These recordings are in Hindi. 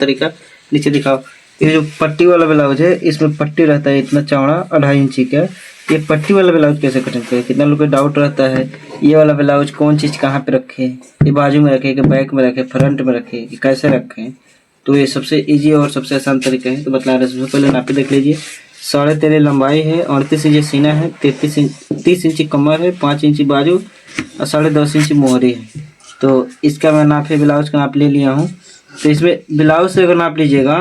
तरीका नीचे दिखाओ। ये जो पट्टी वाला ब्लाउज है इसमें पट्टी रहता है इतना चौड़ा 2.5 इंची का। ये पट्टी वाला ब्लाउज कैसे कटिंग करें, कितना लोग को डाउट रहता है। ये वाला ब्लाउज कौन चीज़ कहाँ पे रखे, ये बाजू में रखे कि बैक में रखे, फ्रंट में रखे, कि कैसे रखें। तो ये सबसे इजी और सबसे आसान तरीका है। तो बता रहे सबसे पहले नापी देख लीजिए। 13.5 लंबाई है, 38 इंची सीना है, 30 इंची कमर है, 5 इंची बाजू और 10.5 इंची मोहरी है। तो इसका मैं नापे ब्लाउज का नाप ले लिया हूँ। तो इसमें ब्लाउज से अगर नाप लीजिएगा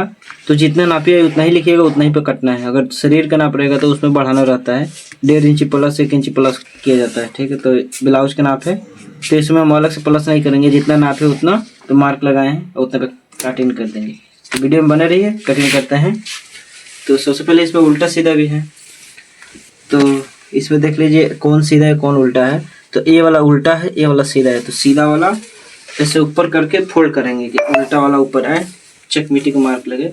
तो जितना नापिए उतना ही लिखिएगा, उतना ही पे कटना है। अगर शरीर का नाप रहेगा तो उसमें बढ़ाना रहता है, 1.5 इंची प्लस 1 इंची प्लस किया जाता है। ठीक है, तो ब्लाउज का नाप है तो इसमें हम अलग से प्लस नहीं करेंगे, जितना नाप है उतना तो मार्क लगाए हैं और उतना पे कटिंग कर देंगे। तो वीडियो में बने रहिए, कटिंग करते हैं। तो सबसे पहले इसमें उल्टा सीधा भी है, तो इसमें देख लीजिए कौन सीधा है कौन उल्टा है। तो ये वाला उल्टा है, ये वाला सीधा है। तो सीधा वाला ऐसे ऊपर करके फोल्ड करेंगे कि उल्टा वाला ऊपर आए, चकमीटी को मार्क लगे।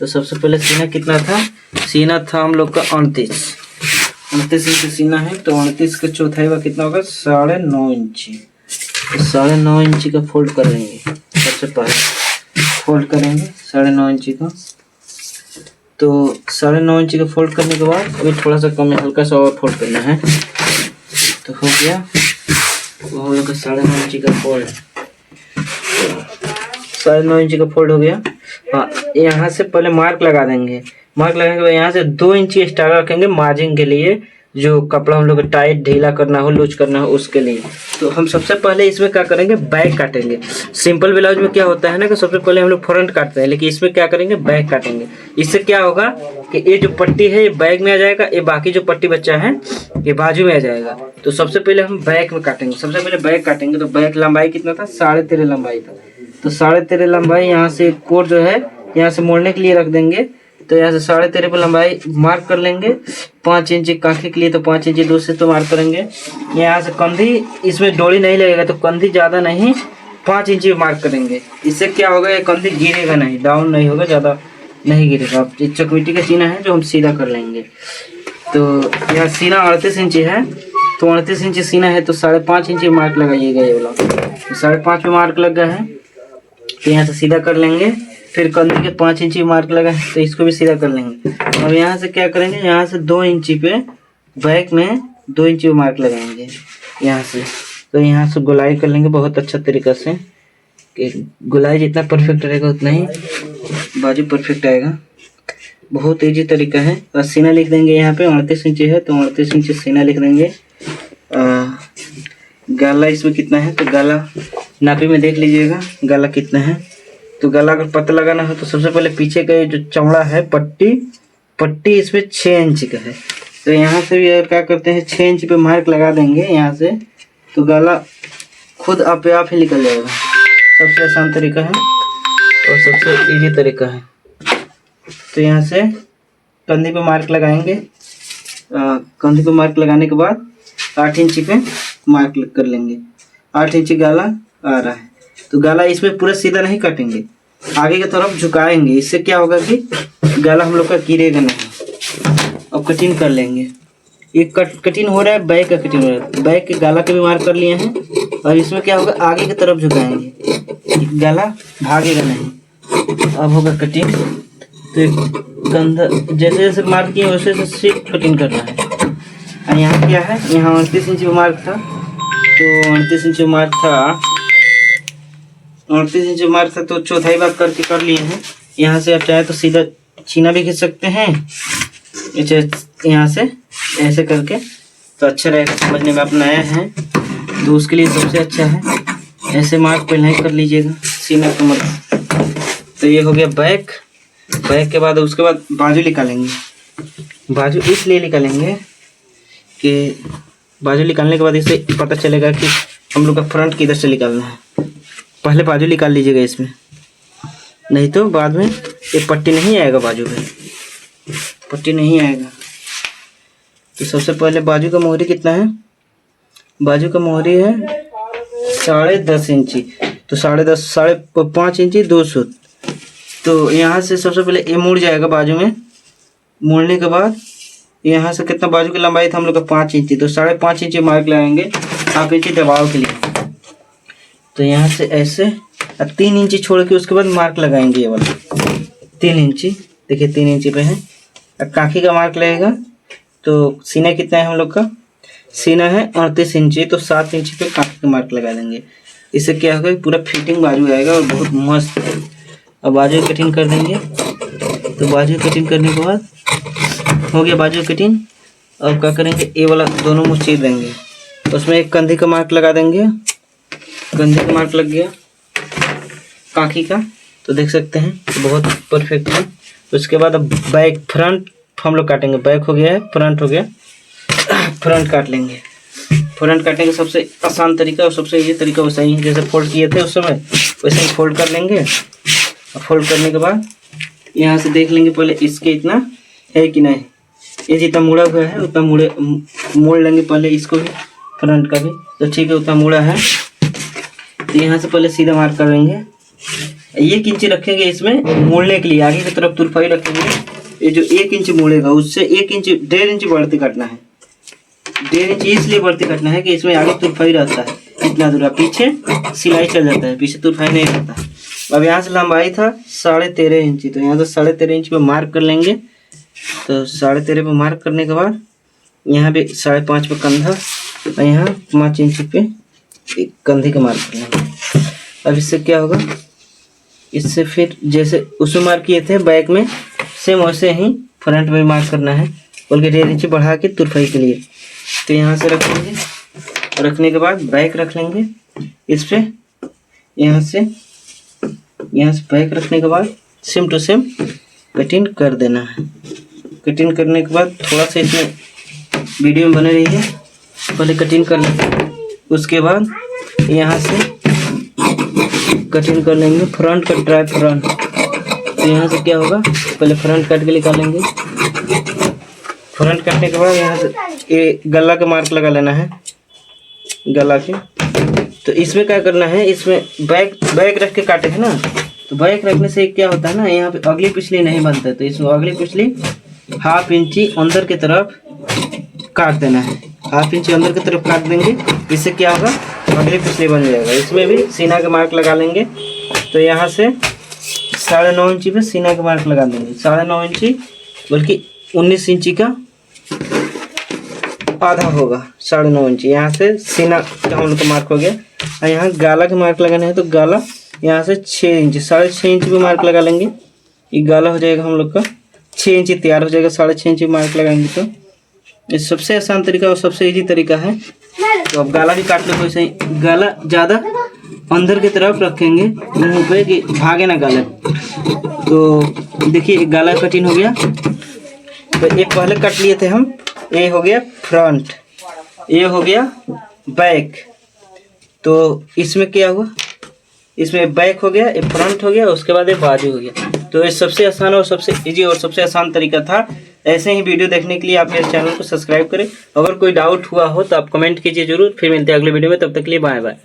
तो सबसे पहले सीना कितना था, सीना था हम लोग का 29 इंची सीना है। तो 29 का चौथाई का कितना होगा 9.5 इंची। तो 9.5 इंची का फोल्ड करेंगे, सबसे पहले फोल्ड करेंगे 9.5 इंची का। तो 9.5 इंची का फोल्ड करने के बाद अभी थोड़ा सा कम है, हल्का सा और फोल्ड करना है। तो हो गया, वो हो गया 9.5 इंची का फोल्ड। 9.5 इंची का फोल्ड हो गया। हाँ, यहाँ से पहले मार्क लगा देंगे। मार्क लगाने के बाद यहाँ से 2 इंची एक्स्ट्रा रखेंगे मार्जिन के लिए, जो कपड़ा हम लोग टाइट ढीला करना हो, लूज करना हो उसके लिए। तो हम सबसे पहले इसमें क्या करेंगे, बैक काटेंगे। सिंपल ब्लाउज में क्या होता है ना कि सबसे पहले हम लोग फ्रंट काटते हैं, लेकिन इसमें क्या करेंगे, बैक काटेंगे। इससे क्या होगा कि ये जो पट्टी है ये बैक में आ जाएगा, ये बाकी जो पट्टी बचा है ये बाजू में आ जाएगा। तो सबसे पहले हम बैक में काटेंगे, सबसे पहले बैक काटेंगे। तो बैक लंबाई कितना था, 13.5 लंबाई था। तो 13.5 लंबाई यहाँ से कोर जो है यहाँ से मोड़ने के लिए रख देंगे। तो यहाँ से 13.5 पर लंबाई मार्क कर लेंगे। 5 इंची कांखे के लिए तो 5 इंची दूसरे तो मार्क करेंगे। यहाँ से कंधी, इसमें डोरी नहीं लगेगा तो कंधी ज़्यादा नहीं 5 इंची मार्क करेंगे। इससे क्या होगा, ये कंधी गिरेगा नहीं, डाउन नहीं होगा, ज़्यादा नहीं गिरेगा। अब चकमीटी का सीना है जो हम सीधा कर लेंगे। तो यहाँ सीना 38 इंची है, तो 38 इंची सीना है तो 5.5 इंची मार्क लगाइएगा ये वाला। तो 5.5 पे मार्क लग गया है, तो यहाँ से सीधा कर लेंगे। फिर कंधी के 5 इंची मार्क लगा है तो इसको भी सीधा कर लेंगे। अब यहाँ से क्या करेंगे, यहाँ से 2 इंची पे बैक में 2 इंची मार्क लगाएंगे यहाँ से। तो यहाँ से गोलाई कर लेंगे बहुत अच्छा तरीका से, कि गोलाई जितना परफेक्ट रहेगा उतना ही बाजू परफेक्ट आएगा। बहुत ईजी तरीका है। और सीना लिख देंगे यहाँ पे 38 इंची है तो 38 इंची सीना लिख देंगे। गाला इसमें कितना है, तो गाला नापी में देख लीजिएगा गाला कितना है। तो गला अगर पता लगाना हो तो सबसे पहले पीछे का जो चौड़ा है पट्टी इसमें 6 इंच का है। तो यहाँ से भी क्या करते हैं 6 इंच पे मार्क लगा देंगे यहाँ से, तो गला खुद आप ही निकल जाएगा। सबसे आसान तरीका है और सबसे इजी तरीका है। तो यहाँ से कंधी पे मार्क लगाएंगे। कंधी पे मार्क लगाने के बाद 8 इंची पे मार्क कर लेंगे। 8 इंची गाला आ रहा है। तो गाला इसमें पूरा सीधा नहीं काटेंगे, आगे की तरफ झुकाएंगे। इससे क्या होगा कि गाला हम लोग का गिरेगा नहीं। अब कटिंग कर लेंगे। ये कटिंग हो रहा है, बैक का कटिंग हो रहा है। बैक के गाला के भी मार्क कर लिए हैं। और इसमें क्या होगा, आगे की तरफ झुकाएंगे, गाला भागेगा नहीं। अब होगा कटिंग। तो कंधा जैसे जैसे मार्क किए वैसे वैसे कटिंग करना है। और यहाँ क्या है, यहाँ 38 इंची मार्क था, तो 38 इंची मार्क था 38 इंच मार्क था तो चौथाई भाग करके कर लिए हैं। यहाँ से आप चाहे तो सीधा छीना भी खींच सकते हैं, यहाँ से ऐसे करके, तो अच्छा रहेगा समझने में। आप नया है तो उसके लिए सबसे अच्छा है ऐसे मार्क पहले ही कर लीजिएगा सीना कमर। तो ये हो गया बैक। बैक के बाद उसके बाद बाजू निकालेंगे। बाजू इसलिए निकालेंगे कि बाजू निकालने के बाद इससे पता चलेगा कि हम लोग का फ्रंट किधर से निकालना है। पहले बाजू निकाल लीजिएगा इसमें, नहीं तो बाद में ये पट्टी नहीं आएगा, बाजू में पट्टी नहीं आएगा। तो सबसे पहले बाजू का मोहरी कितना है, बाजू का मोहरी है 10.5 इंची। तो 5.5 इंची 200। तो यहाँ से सबसे पहले ये मुड़ जाएगा बाजू में। मुड़ने के बाद यहाँ से कितना बाजू की लंबाई था हम लोग का 5 इंची, तो 5.5 इंची मार्क लगाएंगे 1/2 इंची दबाव के लिए। तो यहाँ से ऐसे 3 इंची छोड़ के उसके बाद मार्क लगाएंगे, ये वाला 3 इंची, देखिए 3 इंची पे है। अब काखी का मार्क लगेगा, तो सीना कितना है हम लोग का, सीना है 38 इंची, तो 7 इंची पे काखी का मार्क लगा देंगे। इससे क्या होगा, पूरा फिटिंग बाजू आएगा और बहुत मस्त है। अब बाजू कटिंग कर देंगे। तो बाजू कटिंग करने के बाद हो गया बाजू कटिंग। अब क्या करेंगे, ये वाला दोनों मुँह चीर देंगे, उसमें एक कंधे का मार्क लगा देंगे। कंधे का मार्क लग गया काखी का, तो देख सकते हैं बहुत परफेक्ट है। उसके बाद अब बैक फ्रंट हम लोग काटेंगे। बैक हो गया है, फ्रंट हो गया, फ्रंट काट लेंगे। फ्रंट काटने का सबसे आसान तरीका और सबसे ये तरीका वैसा ही है जैसे फोल्ड किए थे उस समय, वैसे ही फोल्ड कर लेंगे। और फोल्ड करने के बाद यहाँ से देख लेंगे पहले इसके इतना है कि नहीं, ये जितना मुड़ा हुआ है उतना मोड़ लेंगे पहले इसको भी, फ्रंट का भी, तो ठीक है उतना मुड़ा है। तो यहाँ से पहले सीधा मार्क कर लेंगे। 1 इंच रखेंगे इसमें मोड़ने के लिए, आगे की तरफ तुरपाई रखेंगे। ये जो 1 इंच मोड़ेगा उससे 1 इंच 1.5 इंच बढ़ती काटना है। 1.5 इंच इसलिए बढ़ती काटना है कि इसमें आगे तुरपाई रहता है, इतना दूर पीछे सिलाई चल जाता है, पीछे तुरपाई नहीं रहता। अब यहाँ से लंबाई था 13.5 इंची, तो यहाँ से 13.5 इंच पे मार्क कर लेंगे। तो 13.5 पे मार्क करने के बाद यहाँ पे 5.5 पे कंधा और यहाँ 5 इंच पे कंधे का मार्क कर लेंगे। अब इससे क्या होगा, इससे फिर जैसे उसमें मार्क किए थे बैक में, सेम वैसे ही फ्रंट में मार्क करना है, बल्कि 1.5 इंच बढ़ा के तुरपाई के लिए। तो यहाँ से रख लेंगे, रखने के बाद बैक रख लेंगे इस पे, यहाँ से बैक रखने के बाद सेम टू सेम कटिंग कर देना है। कटिंग करने के बाद थोड़ा सा इसमें वीडियो में बने रहिए, पहले कटिंग कर लेंगे। उसके बाद यहाँ से कटिंग कर लेंगे फ्रंट का, ट्राई फ्रंट। तो यहाँ से क्या होगा, पहले फ्रंट काट के निकालेंगे। फ्रंट काटने के बाद यहाँ से ये गला का मार्क लगा लेना है, गला के। तो इसमें क्या करना है, इसमें बैक रख के काटे है ना, तो बैक रखने से क्या होता है ना, यहाँ पे अगली पिछली नहीं बनता है, तो इसमें अगली पिछली 1/2 इंची अंदर की तरफ काट देना है। 1/2 इंची अंदर की तरफ काट देंगे, इससे क्या होगा, अगली पिछली बन जाएगा। इसमें भी सीना का मार्क लगा लेंगे। तो यहाँ से 9.5 इंची पे सीना का मार्क लगा देंगे, 9.5 इंची, बल्कि 19 इंची का आधा होगा, 9.5 इंची। यहाँ से सीना का हम लोग का मार्क हो गया। और यहाँ गाला का मार्क लगाना है, तो गाला यहाँ से 6 इंच, 6.5 इंच पे मार्क लगा लेंगे। ये गाला हो जाएगा हम लोग का 6 इंची तैयार हो जाएगा। 6.5 इंची मार्क लगाएंगे। तो ये सबसे आसान तरीका और सबसे इजी तरीका है। तो अब गाला भी काट लो वैसे ही, गाला ज़्यादा अंदर की तरफ रखेंगे मुँह पे कि भागे ना गाला। तो देखिए गाला कटिंग हो गया। तो एक पहले कट लिए थे हम, ये हो गया फ्रंट, ये हो गया बैक। तो इसमें क्या हुआ, इसमें बैक हो गया, ये फ्रंट हो गया, उसके बाद ये बाजू हो गया। तो ये सबसे आसान और सबसे इजी और सबसे आसान तरीका था। ऐसे ही वीडियो देखने के लिए आप मेरे चैनल को सब्सक्राइब करें। अगर कोई डाउट हुआ हो तो आप कमेंट कीजिए जरूर। फिर मिलते हैं अगले वीडियो में, तब तक के लिए बाय बाय।